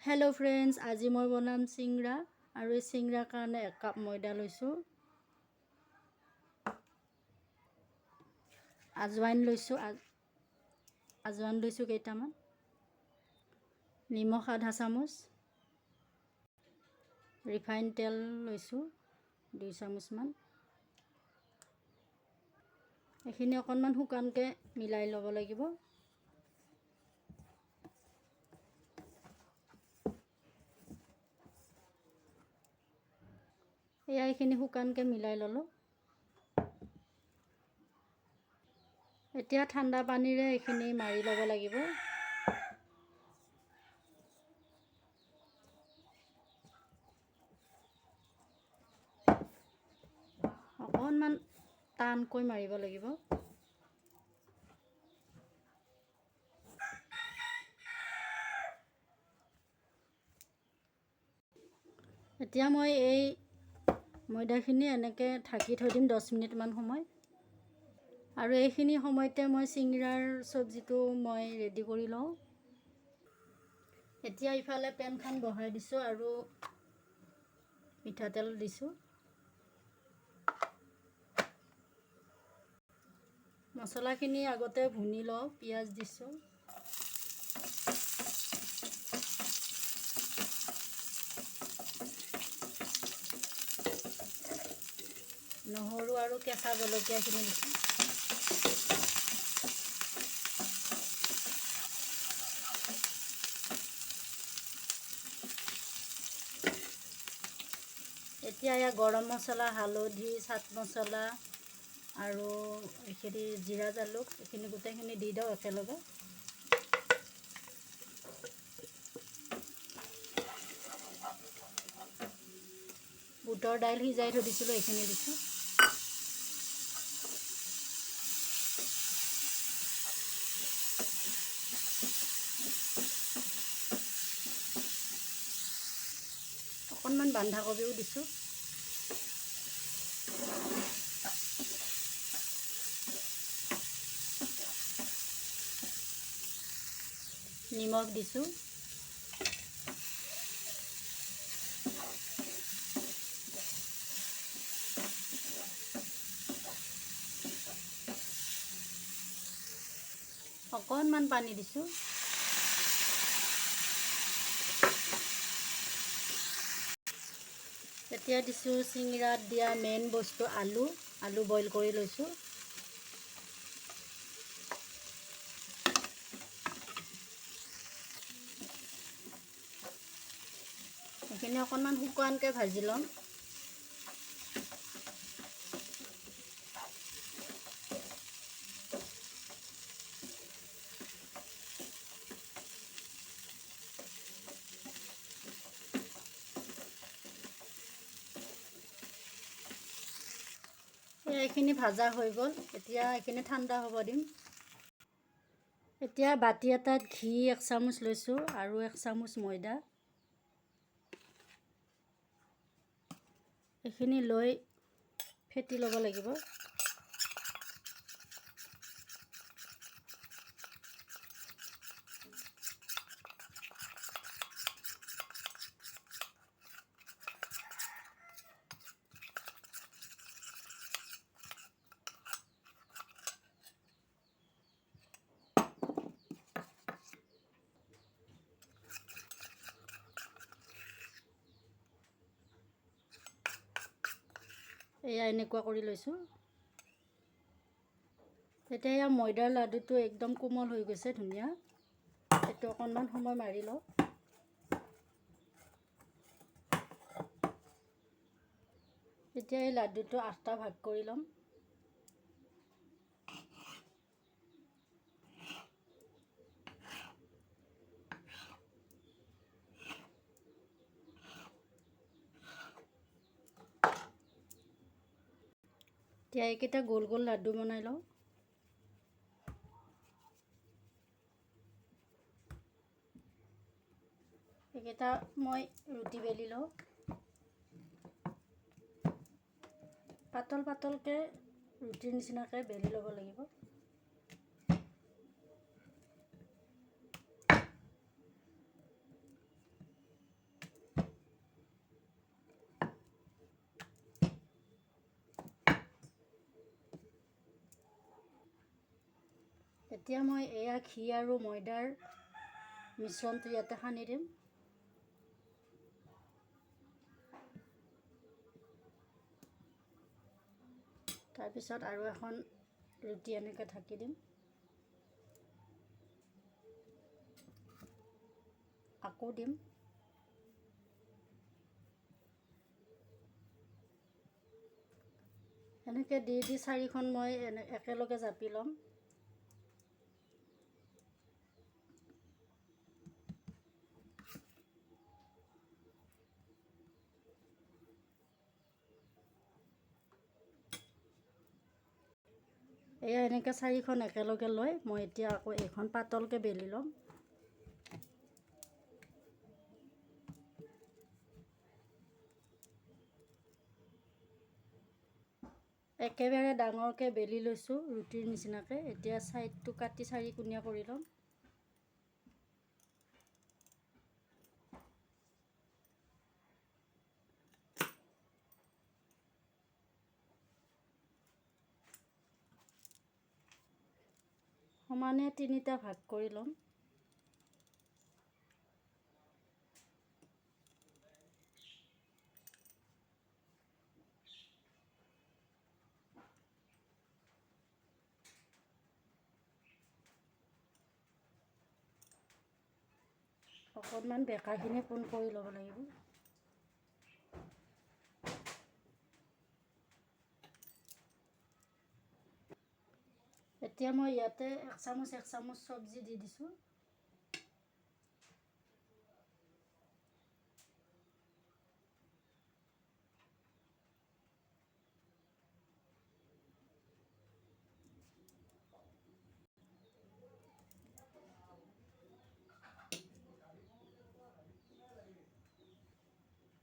Hello friends, आज मैं बनाम सिंग्रा और ये सिंग्रा कारण 1 কাপ मैदा lasso, ajwain lasso, ajwain lasso केइटामान, निमख आधा चामच, रिफाइन तेल लैसो 2 চামুচমান। এইখিনি অকণমান শুকানকৈ মিলাই ল'ব লাগিব। এইখিনি শুকানকৈ মিলাই ল'লোঁ। এতিয়া ঠাণ্ডা পানীৰে এইখিনি মাৰি ল'ব লাগিব। অকণমান টানকৈ মাৰিব লাগিব। এতিয়া মই এই ময়দাখিনি এনেকৈ ঢাকি থৈ দিম 10 মিনিটমান সময়। আৰু এইখিনি সময়তে মই চিংৰাৰ চব্জিটো মই ৰেডি কৰি লওঁ। এতিয়া ইফালে পেনখন বহাই দিছোঁ আৰু মিঠাতেল দিছোঁ। মছলাখিনি আগতে ভুনি লওঁ, পিঁয়াজ দিছোঁ। নহৰু আৰু কেঁচা জলকীয়াখিনি দিছোঁ। এতিয়া ইয়াত গৰম মছলা, হালধি, চাট মছলা আৰু এইখিনি জিৰা জালুক এইখিনি গোটেইখিনি দি দিওঁ একেলগে। বুটৰ দাইল সিজাই থৈ দিছিলোঁ, এইখিনি দিছোঁ। অকণমান বন্ধাকবিও দিছোঁ। নিমখ দিছোঁ। অকণমান পানী দিছোঁ। এতিয়া দিছোঁ চিংৰাত দিয়া মেইন বস্তু আলু বইল কৰি লৈছোঁ। এইখিনি অকণমান শুকানকৈ ভাজি ল'ম। এইখিনি ভাজা হৈ গ'ল। এতিয়া এইখিনি ঠাণ্ডা হ'ব দিম। এতিয়া বাতি এটাত ঘি 1 চামুচ লৈছোঁ আৰু 1 চামুচ ময়দা। এইখিনি লৈ ফেটি ল'ব লাগিব। এয়া এনেকুৱা কৰি লৈছোঁ। এতিয়া এয়া ময়দাৰ লাডুটো একদম কোমল হৈ গৈছে, ধুনীয়া। এইটো অকণমান সময় মাৰি লওঁ। এতিয়া এই লাডুটো 8টা ভাগ কৰি ল'ম। এতিয়া এইকেইটা গোল গোল লাডু বনাই লওঁ। এইকেইটা মই ৰুটি বেলি লওঁ। পাতল পাতলকৈ ৰুটিৰ নিচিনাকৈ বেলি ল'ব লাগিব। এতিয়া মই এয়া ঘি আৰু ময়দাৰ মিশ্ৰণটো ইয়াতে সানি দিম। তাৰপিছত আৰু এখন ৰুটি এনেকৈ ঢাকি দিম। আকৌ দিম। এনেকৈ দি 4খন মই একেলগে জাপি ল'ম। এয়া এনেকৈ 4খন একেলগে লৈ মই এতিয়া আকৌ এইখন পাতলকৈ বেলি ল'ম। একেবাৰে ডাঙৰকৈ বেলি লৈছোঁ ৰুটিৰ নিচিনাকৈ। এতিয়া ছাইডটো কাটি 4কোণীয়া কৰি ল'ম। সমানে 3টা ভাগ কৰি ল'ম। অকণমান বেকাখিনি পোন কৰি ল'ব লাগিব। এতিয়া মই ইয়াতে 1 চামুচ চব্জি দি দিছোঁ।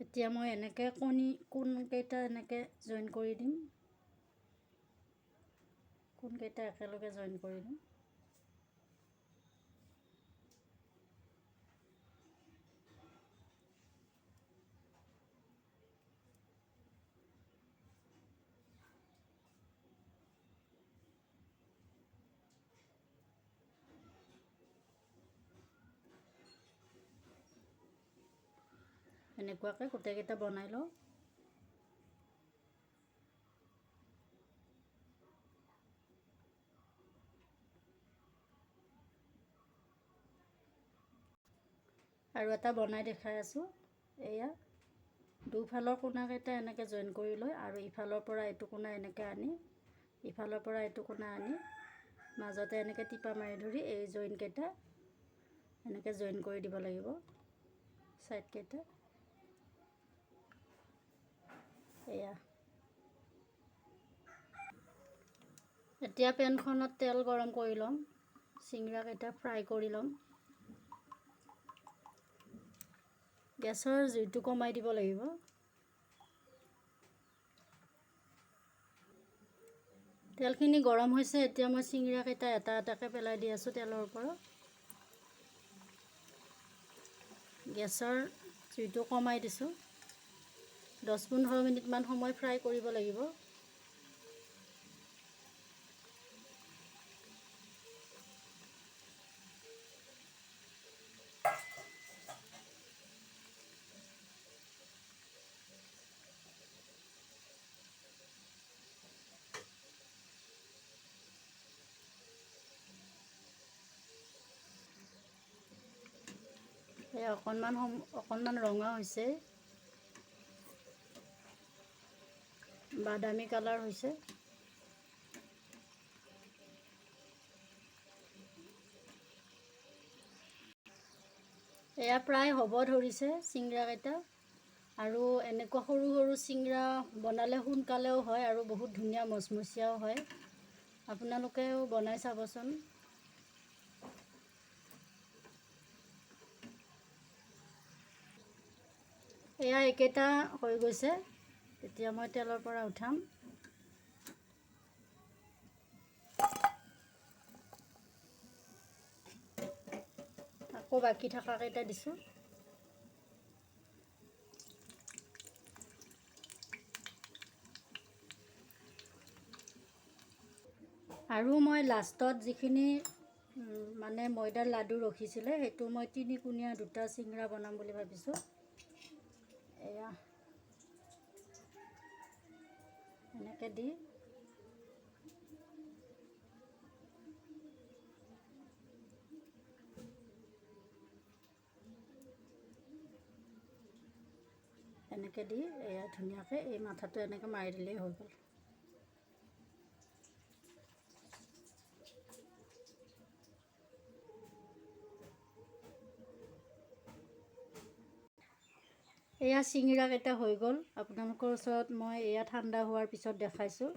এতিয়া মই এনেকৈ কোণকেইটা এনেকৈ জইন কৰি দিম। কোণকেইটা একেলগে জইন কৰি দিম। এনেকুৱাকৈ গোটেইকেইটা বনাই লওঁ। আৰু এটা বনাই দেখাই আছোঁ। এয়া দুফালৰ কোণাকেইটা এনেকৈ জইন কৰি লৈ আৰু ইফালৰ পৰা এইটো কোণা এনেকৈ আনি ইফালৰ পৰা এইটো কোণা আনি মাজতে এনেকৈ টিপা মাৰি ধৰি এই জইনকেইটা এনেকৈ জইন কৰি দিব লাগিব ছাইডকেইটা। এয়া এতিয়া পেনখনত তেল গৰম কৰি ল'ম। চিংৰাকেইটা ফ্ৰাই কৰি ল'ম। গেছৰ জুইটো কমাই দিব লাগিব। তেলখিনি গৰম হৈছে। এতিয়া মই চিংৰাকেইটা এটা এটাকৈ পেলাই দি আছোঁ তেলৰ ওপৰত। গেছৰ জুইটো কমাই দিছোঁ। 10-15 মিনিটমান সময় ফ্ৰাই কৰিব লাগিব। এই অকণমান ৰঙা হৈছে, বাদামী কালাৰ হৈছে। এয়া প্ৰায় হ'ব ধৰিছে চিংৰাকেইটা। আৰু এনেকুৱা সৰু সৰু চিংৰা বনালে সোনকালেও হয় আৰু বহুত ধুনীয়া মচমচীয়াও হয়। আপোনালোকেও বনাই চাবচোন। এয়া একেইটা হৈ গৈছে। এতিয়া মই তেলৰ পৰা উঠাম। আকৌ বাকী থকাকেইটা দিছোঁ। আৰু মই লাষ্টত যিখিনি মানে ময়দাৰ লাডু ৰখিছিলে, সেইটো মই তিনিকুণীয়া দুটা চিংৰা বনাম বুলি ভাবিছোঁ। এয়া এনেকৈ দি এয়া ধুনীয়াকৈ এই মাথাটো এনেকৈ মাৰি দিলেই হৈ গ'ল। এয়া চিংৰাকেইটা হৈ গ'ল। আপোনালোকৰ ওচৰত মই এয়া ঠাণ্ডা হোৱাৰ পিছত দেখাইছোঁ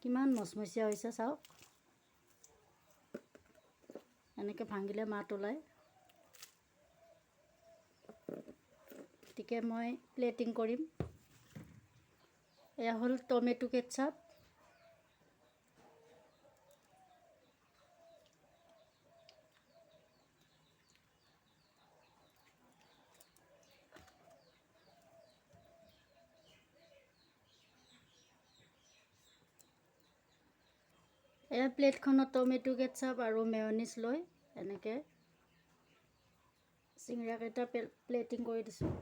কিমান মচমচীয়া হৈছে, চাওক। এনেকৈ ভাঙিলে মাত ওলায়। গতিকে মই প্লেটিং কৰিম। এয়া হ'ল টমেটো কেটচাপ। এয়া প্লেটখনত টমেটো কেটচাপ আৰু মেয়নিজ লৈ এনেকৈ চিংৰাকেইটা প্লেটিং কৰি দিছোঁ।